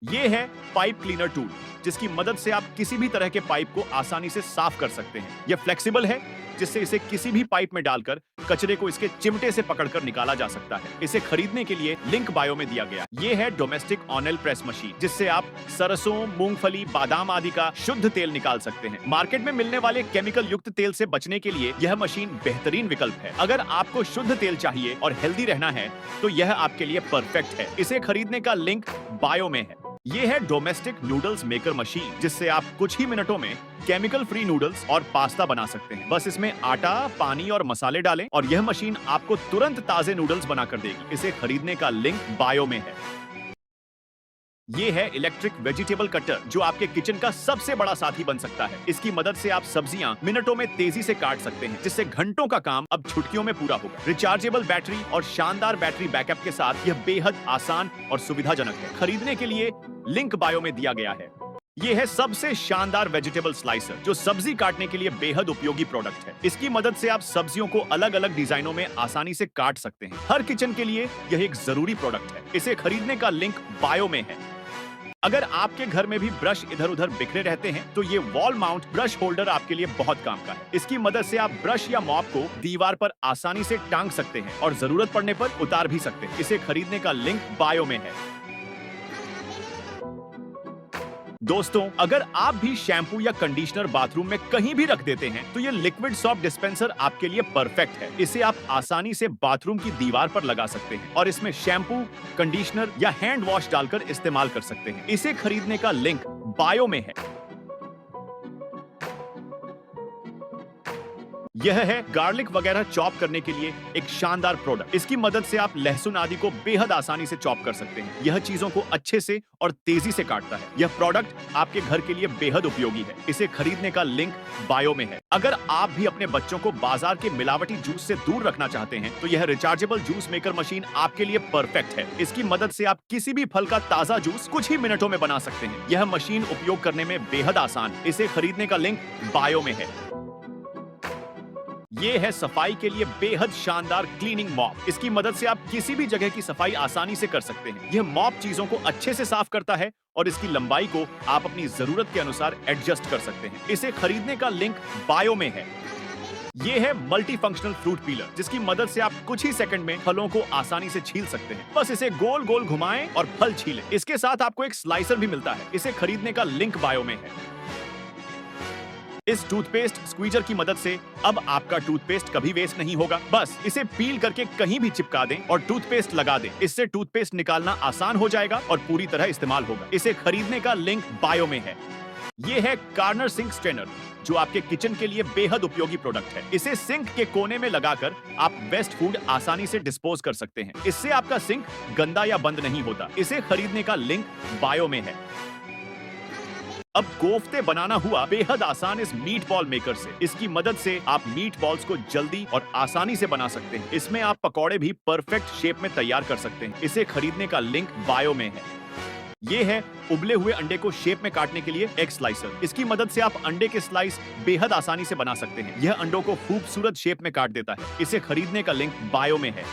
ये है pipe cleaner tool, जिसकी मदद से आप किसी भी तरह के पाइप को आसानी से साफ कर सकते हैं। यह फ्लेक्सिबल है, जिससे इसे किसी भी पाइप में डालकर कचरे को इसके चिमटे से पकड़कर निकाला जा सकता है। इसे खरीदने के लिए लिंक बायो में दिया गया। ये है डोमेस्टिक ऑनल प्रेस मशीन, जिससे आप सरसों, मूंगफली, बादाम आदि का शुद्ध तेल निकाल सकते हैं। मार्केट में मिलने वाले केमिकल युक्त तेल से बचने के लिए यह मशीन बेहतरीन विकल्प है। अगर आपको शुद्ध तेल चाहिए और हेल्दी रहना है, तो यह आपके लिए परफेक्ट है। इसे खरीदने का लिंक बायो में है। ये है डोमेस्टिक नूडल्स मेकर मशीन, जिससे आप कुछ ही मिनटों में केमिकल फ्री नूडल्स और पास्ता बना सकते हैं। बस इसमें आटा, पानी और मसाले डालें और यह मशीन आपको तुरंत ताजे नूडल्स बनाकर देगी। इसे खरीदने का लिंक बायो में है। ये है इलेक्ट्रिक वेजिटेबल कटर, जो आपके किचन का सबसे बड़ा साथी बन सकता है। इसकी मदद से आप सब्जियां मिनटों में तेजी से काट सकते हैं, जिससे घंटों का काम अब छुटकियों में पूरा होगा। रिचार्जेबल बैटरी और शानदार बैटरी बैकअप के साथ यह बेहद आसान और सुविधाजनक है। खरीदने के लिए लिंक बायो में दिया गया है। ये है सबसे शानदार वेजिटेबल स्लाइसर, जो सब्जी काटने के लिए बेहद उपयोगी प्रोडक्ट है। इसकी मदद से आप सब्जियों को अलग अलग डिजाइनों में आसानी से काट सकते हैं। हर किचन के लिए यह एक जरूरी प्रोडक्ट है। इसे खरीदने का लिंक बायो में है। अगर आपके घर में भी ब्रश इधर उधर बिखरे रहते हैं, तो ये वॉल माउंट ब्रश होल्डर आपके लिए बहुत काम का है। इसकी मदद से आप ब्रश या मॉप को दीवार पर आसानी से टांग सकते हैं और जरूरत पड़ने पर उतार भी सकते हैं। इसे खरीदने का लिंक बायो में है। दोस्तों, अगर आप भी शैम्पू या कंडीशनर बाथरूम में कहीं भी रख देते हैं, तो ये लिक्विड सॉप डिस्पेंसर आपके लिए परफेक्ट है। इसे आप आसानी से बाथरूम की दीवार पर लगा सकते हैं और इसमें शैम्पू, कंडीशनर या हैंड वॉश डालकर इस्तेमाल कर सकते हैं। इसे खरीदने का लिंक बायो में है। यह है गार्लिक वगैरह चॉप करने के लिए एक शानदार प्रोडक्ट। इसकी मदद से आप लहसुन आदि को बेहद आसानी से चॉप कर सकते हैं। यह चीजों को अच्छे से और तेजी से काटता है। यह प्रोडक्ट आपके घर के लिए बेहद उपयोगी है। इसे खरीदने का लिंक बायो में है। अगर आप भी अपने बच्चों को बाजार के मिलावटी जूस से दूर रखना चाहते हैं, तो यह रिचार्जेबल जूस मेकर मशीन आपके लिए परफेक्ट है। इसकी मदद से आप किसी भी फल का ताजा जूस कुछ ही मिनटों में बना सकते हैं। यह मशीन उपयोग करने में बेहद आसान है। इसे खरीदने का लिंक बायो में है। ये है सफाई के लिए बेहद शानदार क्लीनिंग मॉप। इसकी मदद से आप किसी भी जगह की सफाई आसानी से कर सकते हैं। यह मॉप चीजों को अच्छे से साफ करता है और इसकी लंबाई को आप अपनी जरूरत के अनुसार एडजस्ट कर सकते हैं। इसे खरीदने का लिंक बायो में है। ये है मल्टी फंक्शनल फ्रूट पीलर, जिसकी मदद से आप कुछ ही सेकंड में फलों को आसानी से छील सकते हैं। बस इसे गोल गोल घुमाएं और फल छीलें। इसके साथ आपको एक स्लाइसर भी मिलता है। इसे खरीदने का लिंक बायो में है। इस टूथपेस्ट स्क्वीजर की मदद से अब आपका टूथपेस्ट कभी वेस्ट नहीं होगा। बस इसे पील करके कहीं भी चिपका दें और टूथपेस्ट लगा दें। इससे टूथपेस्ट निकालना आसान हो जाएगा और पूरी तरह इस्तेमाल होगा। इसे खरीदने का लिंक बायो में है। ये है कार्नर सिंक स्ट्रेनर, जो आपके किचन के लिए बेहद उपयोगी प्रोडक्ट है। इसे सिंक के कोने में लगाकर आप वेस्ट फूड आसानी से डिस्पोज कर सकते हैं। इससे आपका सिंक गंदा या बंद नहीं होता। इसे खरीदने का लिंक बायो में है। अब कोफ्ते बनाना हुआ बेहद आसान इस मीट बॉल मेकर से। इसकी मदद से आप मीट बॉल्स को जल्दी और आसानी से बना सकते हैं। इसमें आप पकौड़े भी परफेक्ट शेप में तैयार कर सकते हैं। इसे खरीदने का लिंक बायो में है। ये है उबले हुए अंडे को शेप में काटने के लिए एग स्लाइसर। इसकी मदद से आप अंडे के स्लाइस बेहद आसानी से बना सकते हैं। यह अंडों को खूबसूरत शेप में काट देता है। इसे खरीदने का लिंक बायो में है।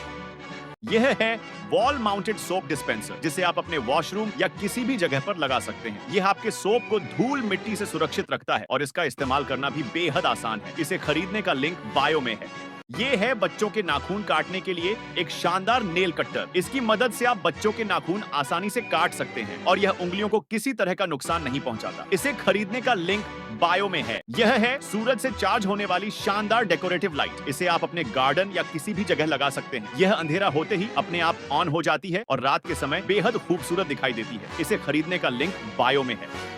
यह है वॉल माउंटेड सोप डिस्पेंसर, जिसे आप अपने वॉशरूम या किसी भी जगह पर लगा सकते हैं। यह आपके सोप को धूल मिट्टी से सुरक्षित रखता है और इसका इस्तेमाल करना भी बेहद आसान है। इसे खरीदने का लिंक बायो में है। ये है बच्चों के नाखून काटने के लिए एक शानदार नेल कट्टर। इसकी मदद से आप बच्चों के नाखून आसानी से काट सकते हैं और यह उंगलियों को किसी तरह का नुकसान नहीं पहुंचाता। इसे खरीदने का लिंक बायो में है। यह है सूरज से चार्ज होने वाली शानदार डेकोरेटिव लाइट। इसे आप अपने गार्डन या किसी भी जगह लगा सकते हैं। यह अंधेरा होते ही अपने आप ऑन हो जाती है और रात के समय बेहद खूबसूरत दिखाई देती है। इसे खरीदने का लिंक बायो में है।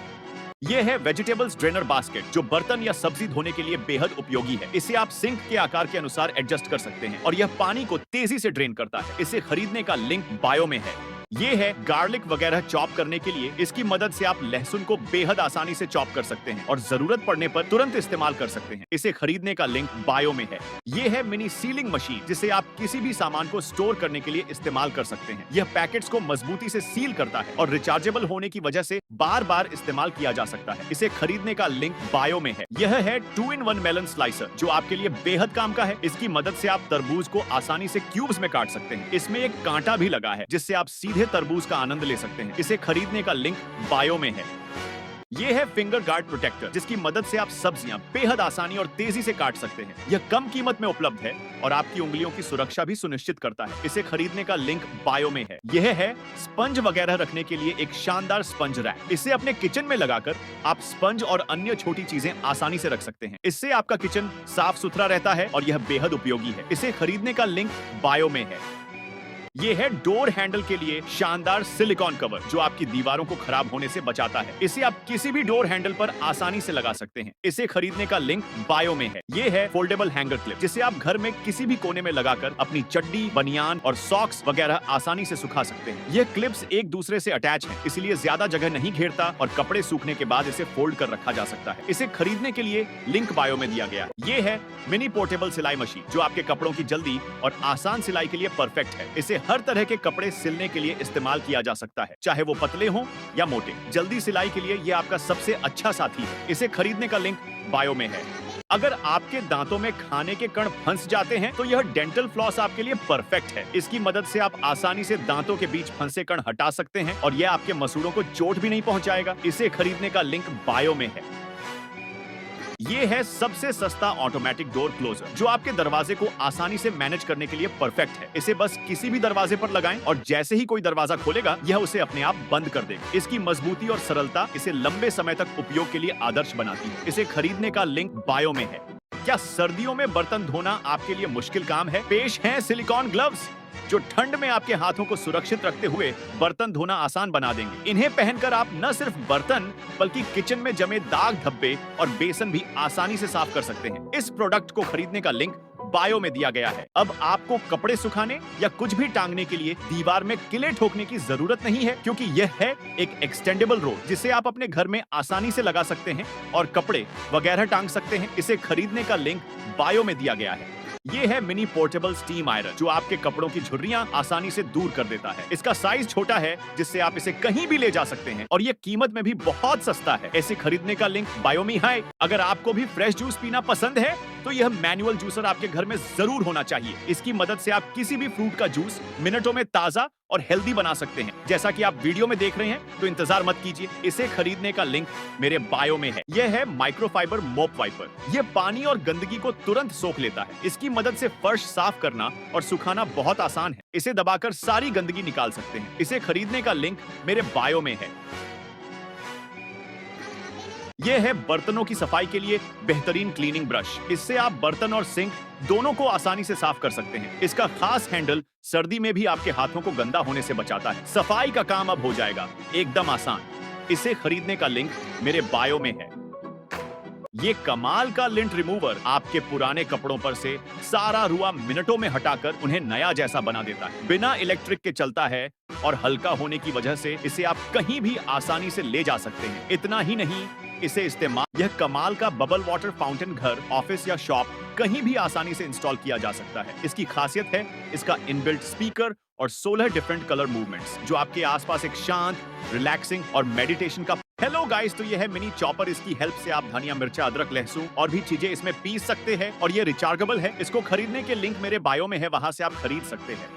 यह है वेजिटेबल्स ड्रेनर बास्केट, जो बर्तन या सब्जी धोने के लिए बेहद उपयोगी है। इसे आप सिंक के आकार के अनुसार एडजस्ट कर सकते हैं और यह पानी को तेजी से ड्रेन करता है। इसे खरीदने का लिंक बायो में है। ये है गार्लिक वगैरह चॉप करने के लिए। इसकी मदद से आप लहसुन को बेहद आसानी से चॉप कर सकते हैं और जरूरत पड़ने पर तुरंत इस्तेमाल कर सकते हैं। इसे खरीदने का लिंक बायो में है। ये है मिनी सीलिंग मशीन, जिसे आप किसी भी सामान को स्टोर करने के लिए इस्तेमाल कर सकते हैं। यह पैकेट्स को मजबूती से सील करता है और रिचार्जेबल होने की वजह से बार बार इस्तेमाल किया जा सकता है। इसे खरीदने का लिंक बायो में है। यह है 2-in-1 मेलन स्लाइसर, जो आपके लिए बेहद काम का है। इसकी मदद से आप तरबूज को आसानी से क्यूब्स में काट सकते हैं। इसमें एक कांटा भी लगा है, जिससे आप सीधे सीधे तरबूज का आनंद ले सकते हैं। इसे खरीदने का लिंक बायो में है। ये है फिंगर गार्ड प्रोटेक्टर, जिसकी मदद से आप सब्जियां बेहद आसानी और तेजी से काट सकते हैं। यह कम कीमत में उपलब्ध है और आपकी उंगलियों की सुरक्षा भी सुनिश्चित करता है। इसे खरीदने का लिंक बायो में है। यह है स्पंज वगैरह रखने के लिए एक शानदार स्पंज रैक। इसे अपने किचन में लगाकर आप स्पंज और अन्य छोटी चीजें आसानी से रख सकते हैं। इससे आपका किचन साफ सुथरा रहता है और यह बेहद उपयोगी है। इसे खरीदने का लिंक बायो में है। ये है डोर हैंडल के लिए शानदार सिलिकॉन कवर, जो आपकी दीवारों को खराब होने से बचाता है। इसे आप किसी भी डोर हैंडल पर आसानी से लगा सकते हैं। इसे खरीदने का लिंक बायो में है। ये है फोल्डेबल हैंगर क्लिप, जिसे आप घर में किसी भी कोने में लगाकर अपनी चड्डी, बनियान और सॉक्स वगैरह आसानी से सुखा सकते हैं। ये क्लिप्स एक दूसरे से अटैच हैं, इसलिए ज्यादा जगह नहीं घेरता और कपड़े सूखने के बाद इसे फोल्ड कर रखा जा सकता है। इसे खरीदने के लिए लिंक बायो में दिया गया है। ये है मिनी पोर्टेबल सिलाई मशीन, जो आपके कपड़ों की जल्दी और आसान सिलाई के लिए परफेक्ट है। इसे हर तरह के कपड़े सिलने के लिए इस्तेमाल किया जा सकता है, चाहे वो पतले हों या मोटे। जल्दी सिलाई के लिए यह आपका सबसे अच्छा साथी है। इसे खरीदने का लिंक बायो में है। अगर आपके दांतों में खाने के कण फंस जाते हैं तो यह डेंटल फ्लॉस आपके लिए परफेक्ट है। इसकी मदद से आप आसानी से दांतों के बीच फंसे कण हटा सकते हैं और यह आपके मसूड़ों को चोट भी नहीं पहुंचाएगा। इसे खरीदने का लिंक बायो में है। ये है सबसे सस्ता ऑटोमेटिक डोर क्लोजर, जो आपके दरवाजे को आसानी से मैनेज करने के लिए परफेक्ट है। इसे बस किसी भी दरवाजे पर लगाएं और जैसे ही कोई दरवाजा खोलेगा, यह उसे अपने आप बंद कर देगा। इसकी मजबूती और सरलता इसे लंबे समय तक उपयोग के लिए आदर्श बनाती है। इसे खरीदने का लिंक बायो में है। क्या सर्दियों में बर्तन धोना आपके लिए मुश्किल काम है? पेश हैं सिलिकॉन ग्लव्स, जो ठंड में आपके हाथों को सुरक्षित रखते हुए बर्तन धोना आसान बना देंगे। इन्हें पहनकर आप न सिर्फ बर्तन बल्कि किचन में जमे दाग, धब्बे और बेसन भी आसानी से साफ कर सकते हैं। इस प्रोडक्ट को खरीदने का लिंक बायो में दिया गया है। अब आपको कपड़े सुखाने या कुछ भी टांगने के लिए दीवार में किले ठोकने की जरूरत नहीं है, क्योंकि यह है एक एक्सटेंडेबल रोड, जिसे आप अपने घर में आसानी से लगा सकते हैं और कपड़े वगैरह टांग सकते हैं। इसे खरीदने का लिंक बायो में दिया गया है। ये है मिनी पोर्टेबल स्टीम आयरन, जो आपके कपड़ों की झुर्रियां आसानी से दूर कर देता है। इसका साइज छोटा है, जिससे आप इसे कहीं भी ले जा सकते हैं और ये कीमत में भी बहुत सस्ता है। इसे खरीदने का लिंक बायो में है। अगर आपको भी फ्रेश जूस पीना पसंद है तो यह मैनुअल जूसर आपके घर में जरूर होना चाहिए। इसकी मदद से आप किसी भी फ्रूट का जूस मिनटों में ताजा और हेल्दी बना सकते हैं। जैसा कि आप वीडियो में देख रहे हैं, तो इंतजार मत कीजिए, इसे खरीदने का लिंक मेरे बायो में है। यह है माइक्रोफाइबर मोप वाइपर। यह पानी और गंदगी को तुरंत सोख लेता है। इसकी मदद से फर्श साफ करना और सुखाना बहुत आसान है। इसे दबाकर सारी गंदगी निकाल सकते हैं। इसे खरीदने का लिंक मेरे बायो में है। यह है बर्तनों की सफाई के लिए बेहतरीन क्लीनिंग ब्रश। इससे आप बर्तन और सिंक दोनों को आसानी से साफ कर सकते हैं। इसका खास हैंडल सर्दी में भी आपके हाथों को गंदा होने से बचाता है। सफाई का काम अब हो जाएगा एकदम आसान। इसे खरीदने का लिंक मेरे बायो में है। ये कमाल का लिंट रिमूवर आपके पुराने कपड़ों पर से सारा रुआ मिनटों में हटाकर उन्हें नया जैसा बना देता है। बिना इलेक्ट्रिक के चलता है और हल्का होने की वजह से इसे आप कहीं भी आसानी से ले जा सकते हैं। इतना ही नहीं, इसे इस्तेमाल यह कमाल का बबल वाटर फाउंटेन घर, ऑफिस या शॉप कहीं भी आसानी से इंस्टॉल किया जा सकता है। इसकी खासियत है इसका इनबिल्ट स्पीकर और 16 डिफरेंट कलर मूवमेंट्स, जो आपके आसपास एक शांत, रिलैक्सिंग और मेडिटेशन का। हेलो गाइस, तो यह है मिनी चॉपर। इसकी हेल्प से आप धनिया, मिर्चा, अदरक, लहसुन और भी चीजें इसमें पीस सकते हैं और ये रिचार्जेबल है। इसको खरीदने के लिंक मेरे बायो में है, वहां से आप खरीद सकते हैं।